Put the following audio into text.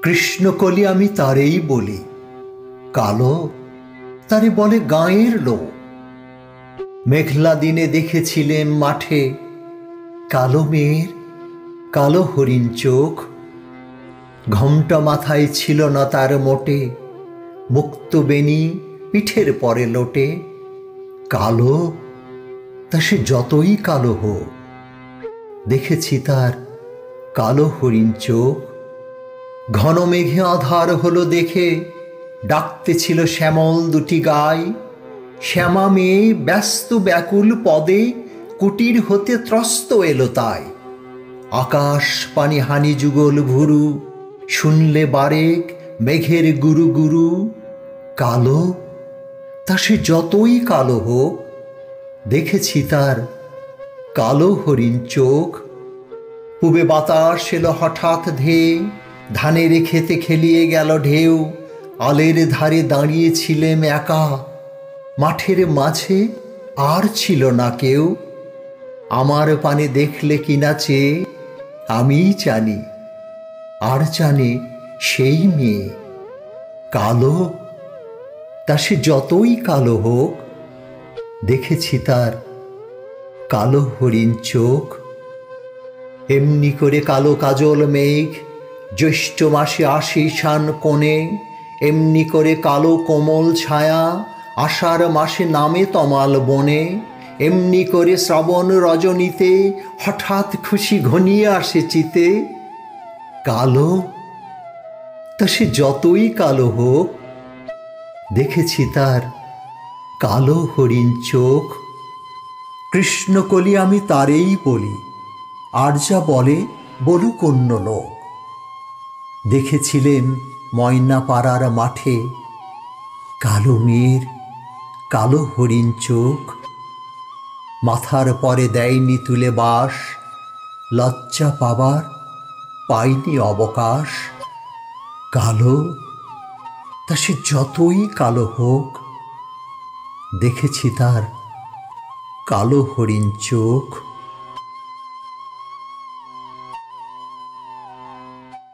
কৃষ্ণকলি আমি তারেই বলি, কালো তারে বলে গাঁয়ের লোক। মেঘলা দিনে দেখেছিলেন মাঠে কালো মেয়ের কালো হরিণ চোখ। ঘোমটা মাথায় ছিল না তার মোটে, মুক্ত বেনি পিঠের পরে লোটে। কালো তা সে যতই কালো হোক, দেখেছি তার কালো হরিণ চোখ। ঘন মেঘে আধার হলো দেখে ডাকতেছিল শ্যামল দুটি গাই। শ্যামা মেয়ে ব্যস্ত ব্যাকুল পদে কুটির হতে ত্রস্ত এলো তাই। আকাশ পানি হানি যুগল ভুরু, শুনলে বারেক মেঘের গুরু গুরু। কালো তা সে যতই কালো হোক, দেখেছি তার কালো হরিণ চোখ। পূবে বাতাস এলো হঠাৎ ধেয়ে, ধানের খেতে খেলিয়ে গেল ঢেউ। আলের ধারে দাঁড়িয়েছিলেম একা, মাঠের মাঝে আর ছিল না কেউ। আমার পানে দেখলে কিনা চেয়ে আমিই জানি, আর জানে সেই মেয়ে। কালো তা সে যতই কালো হোক, দেখেছি তার কালো হরিণ চোখ। এমনি করে কালো কাজল মেঘ জ্যৈষ্ঠ মাসে আসে ঈশান কোণে। এমনি করে কালো কোমল ছায়া আষাঢ় মাসে নামে তমাল বনে। এমনি করে শ্রাবণ রজনীতে হঠাৎ খুশি ঘনিয়ে আসে চিতে। কালো তা সে যতই কালো হোক, দেখেছি তার কালো হরিণ চোখ। কৃষ্ণকলি আমি তারেই বলি, আর যা বলে বলুক অন্য লোক। দেখেছিলেন ময়না পাড়ার মাঠে কালো মেয়ের কালো হরিণ চোখ। মাথার পরে দেয়নি তুলে বাস, লজ্জা পাবার পাইনি অবকাশ। কালো তা সে যতই কালো হোক, দেখেছি তার কালো হরিণ চোখ।